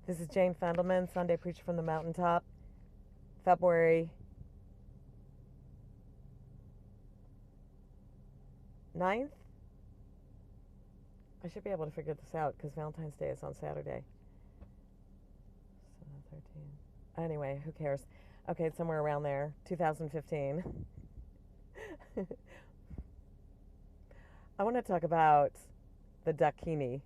This is Jane Fendelman, Sunday Preacher from the Mountaintop, February 9th. I should be able to figure this out because Valentine's Day is on Saturday. 13. Anyway, who cares? Okay, it's somewhere around there, 2015. I want to talk about the Dakini,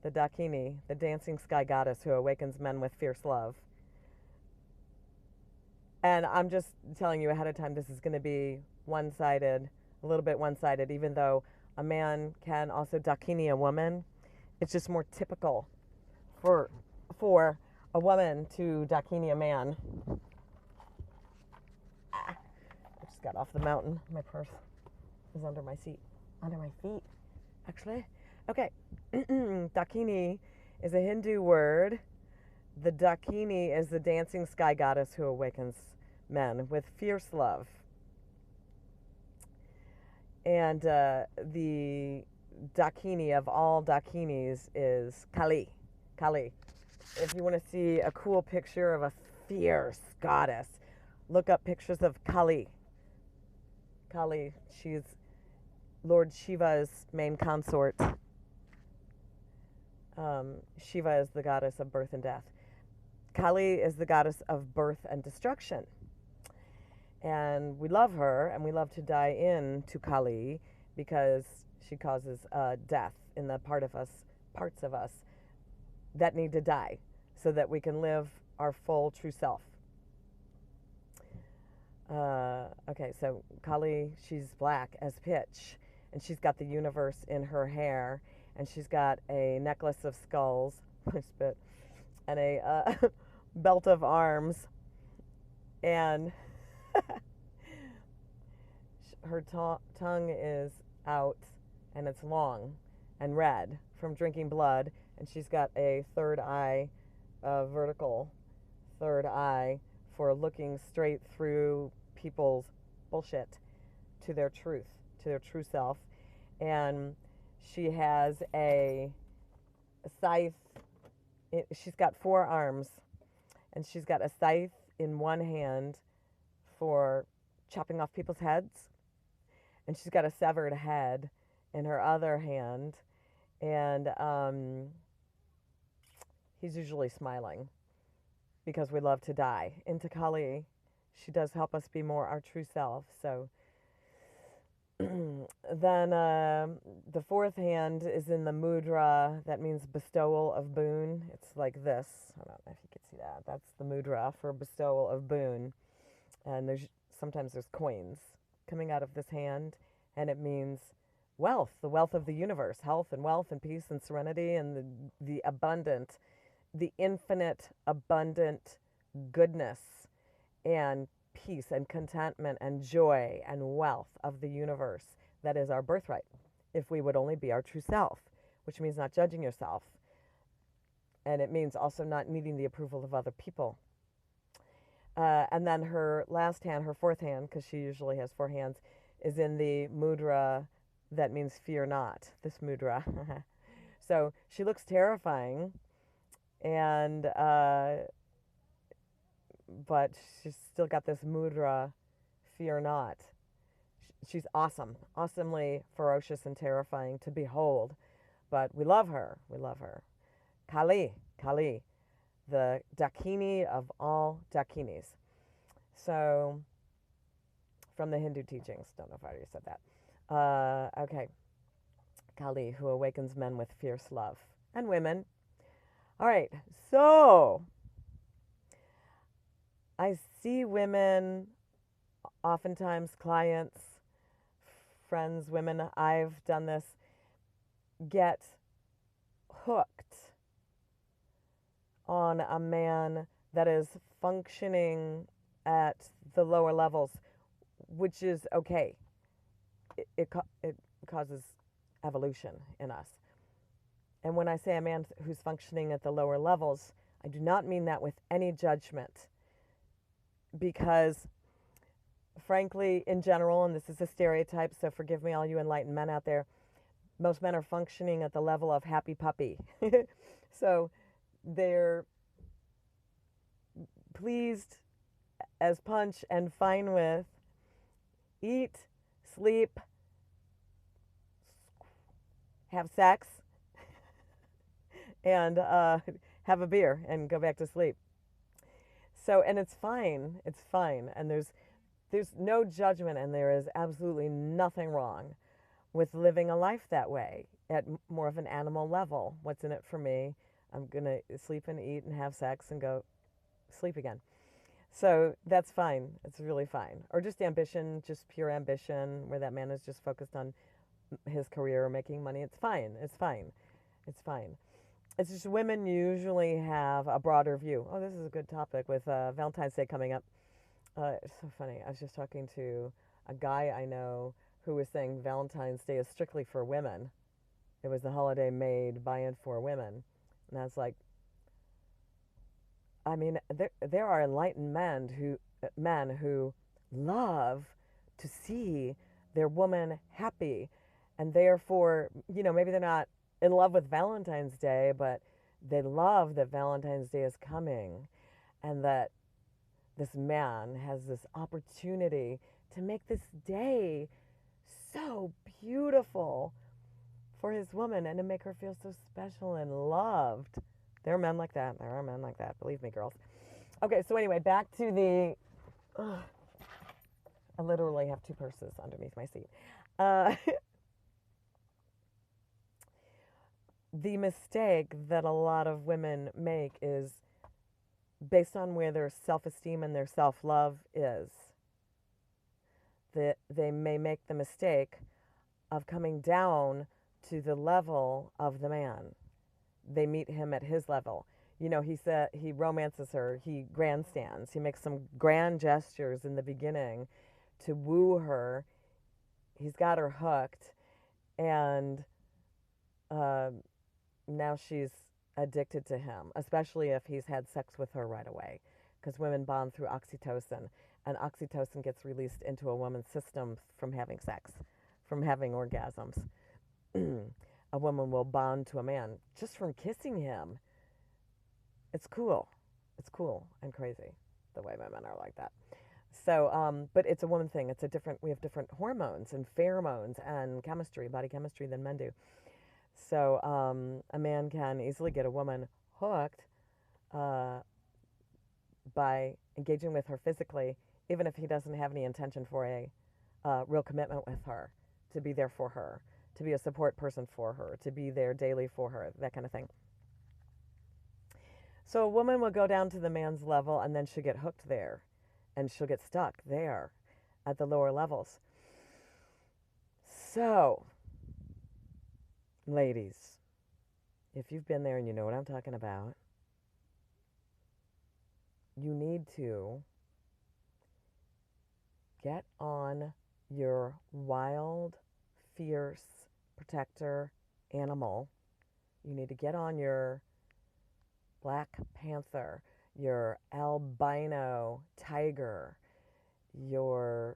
the dancing sky goddess who awakens men with fierce love. And I'm just telling you ahead of time, this is going to be one-sided, a little bit one-sided, even though a man can also Dakini a woman. It's just more typical for a woman to Dakini a man. I just got off the mountain. My purse is under my seat, under my feet, actually. Okay, Dakini is a Hindu word. The Dakini is the dancing sky goddess who awakens men with fierce love. And the Dakini of all Dakinis is Kali. Kali. If you want to see a cool picture of a fierce goddess, look up pictures of Kali. Kali, she's Lord Shiva's main consort. Shiva is the goddess of birth and death. Kali is the goddess of birth and destruction. And we love her, and we love to die in to Kali because she causes death in the parts of us that need to die so that we can live our full true self. Okay, so Kali, she's black as pitch, and she's got the universe in her hair, and she's got a necklace of skulls, I spit, and a belt of arms, and her tongue is out, and it's long and red from drinking blood, and she's got a third eye, a vertical third eye for looking straight through people's bullshit to their truth, to their true self. And she has a scythe. She's got 4 arms, and she's got a scythe in one hand for chopping off people's heads, and she's got a severed head in her other hand, and he's usually smiling because we love to die. Into Kali, she does help us be more our true self. So then the 4th hand is in the Mudra. That means bestowal of Boone. It's like this. I don't know if you can see that. That's the Mudra for bestowal of Boone. And sometimes there's coins coming out of this hand, and it means wealth, the wealth of the universe, health and wealth and peace and serenity and the abundant, the infinite abundant goodness and peace and contentment and joy and wealth of the universe that is our birthright, if we would only be our true self, which means not judging yourself. And it means also not needing the approval of other people. And then her last hand, her 4th hand, because she usually has 4 hands, is in the Mudra that means fear not, this Mudra. So she looks terrifying, and but she's still got this Mudra, fear not. She's awesome, awesomely ferocious and terrifying to behold, but we love her, we love her. Kali, Kali, the Dakini of all Dakinis. So, from the Hindu teachings, don't know if I already said that. Okay, Kali, who awakens men with fierce love, and women. All right, so I see women, oftentimes clients, friends, women, I've done this, get hooked on a man that is functioning at the lower levels, which is okay. It causes evolution in us. And when I say a man who's functioning at the lower levels, I do not mean that with any judgment, because frankly, in general, and this is a stereotype, so forgive me all you enlightened men out there, most men are functioning at the level of happy puppy. So they're pleased as punch and fine with, eat, sleep, have sex, and have a beer and go back to sleep. So, and it's fine. It's fine. And there's no judgment, and there is absolutely nothing wrong with living a life that way at more of an animal level. What's in it for me? I'm going to sleep and eat and have sex and go sleep again. So that's fine. It's really fine. Or just ambition, just pure ambition, where that man is just focused on his career or making money. It's fine. It's fine. It's fine. It's just women usually have a broader view. Oh, this is a good topic with Valentine's Day coming up. It's so funny. I was just talking to a guy I know who was saying Valentine's Day is strictly for women. It was the holiday made by and for women. And I was like, I mean, there are enlightened men who love to see their woman happy, and therefore, maybe they're not in love with Valentine's Day, but they love that Valentine's Day is coming, and that this man has this opportunity to make this day so beautiful for his woman and to make her feel so special and loved. There are men like that. There are men like that. Believe me, girls. Okay, so anyway, back to the... I literally have two purses underneath my seat. The mistake that a lot of women make is based on where their self-esteem and their self-love is. That they may make the mistake of coming down to the level of the man. They meet him at his level. He said he romances her, he grandstands, he makes some grand gestures in the beginning to woo her. He's got her hooked, and now she's addicted to him, especially if he's had sex with her right away, because women bond through oxytocin, and oxytocin gets released into a woman's system from having sex, from having orgasms. A woman will bond to a man just from kissing him. It's cool. It's cool and crazy the way women are like that. So, but it's a woman thing. We have different hormones and pheromones and chemistry, body chemistry than men do. So a man can easily get a woman hooked by engaging with her physically, even if he doesn't have any intention for a real commitment with her, to be there for her, to be a support person for her, to be there daily for her, that kind of thing. So a woman will go down to the man's level, and then she'll get hooked there, and she'll get stuck there at the lower levels. So, ladies, if you've been there and you know what I'm talking about, you need to get on your wild, fierce protector animal. You need to get on your black panther, your albino tiger, your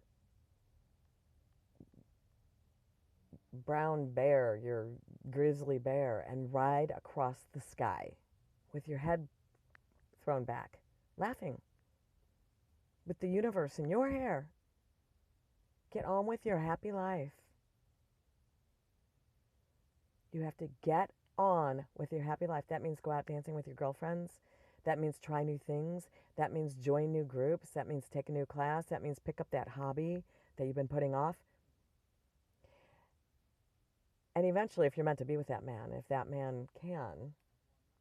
brown bear, your grizzly bear, and ride across the sky with your head thrown back, laughing with the universe in your hair. Get on with your happy life. You have to get on with your happy life. That means go out dancing with your girlfriends. That means try new things. That means join new groups. That means take a new class. That means pick up that hobby that you've been putting off. And eventually, if you're meant to be with that man, if that man can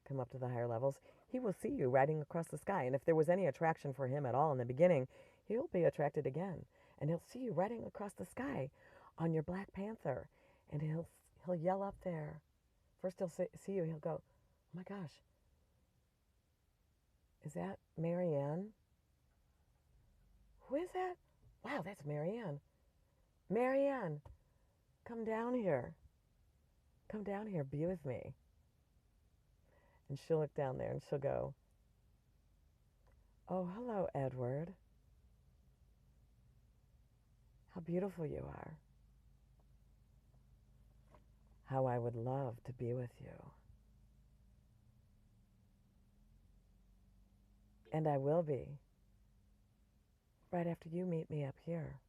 come up to the higher levels, he will see you riding across the sky. And if there was any attraction for him at all in the beginning, he'll be attracted again. And he'll see you riding across the sky on your Black Panther. And he'll yell up there. First he'll see you, he'll go, oh my gosh, is that Marianne? Who is that? Wow, that's Marianne. Marianne, come down here. Come down here, be with me. And she'll look down there and she'll go, oh, hello, Edward. How beautiful you are. How I would love to be with you. And I will be right after you meet me up here.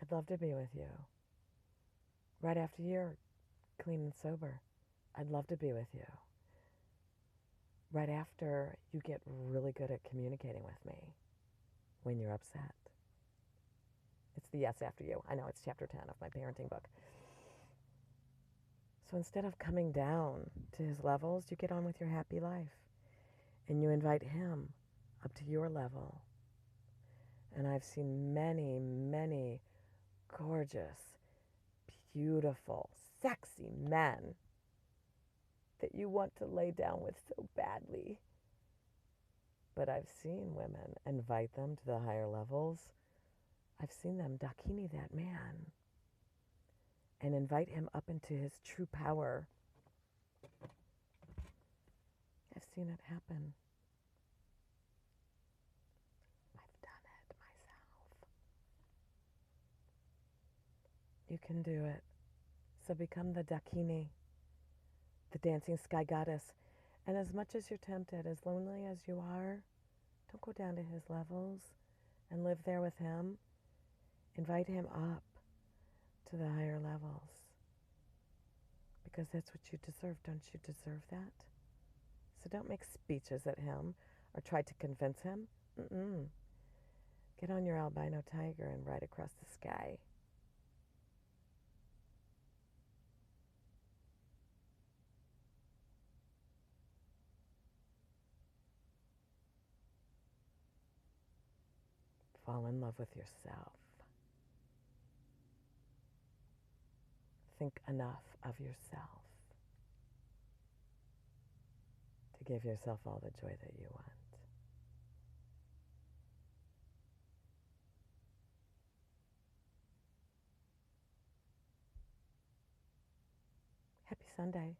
I'd love to be with you. Right after you're clean and sober, I'd love to be with you. Right after you get really good at communicating with me when you're upset. It's the yes after you. I know it's chapter 10 of my parenting book. So instead of coming down to his levels, you get on with your happy life. And you invite him up to your level. And I've seen many, many gorgeous, beautiful, sexy men that you want to lay down with so badly. But I've seen women invite them to the higher levels. I've seen them Dakini that man and invite him up into his true power. I've seen it happen. I've done it myself. You can do it. So become the Dakini, the dancing sky goddess. And as much as you're tempted, as lonely as you are, don't go down to his levels and live there with him. Invite him up to the higher levels. Because that's what you deserve. Don't you deserve that? So don't make speeches at him or try to convince him. Get on your albino tiger and ride across the sky. Fall in love with yourself. Think enough of yourself to give yourself all the joy that you want. Happy Sunday.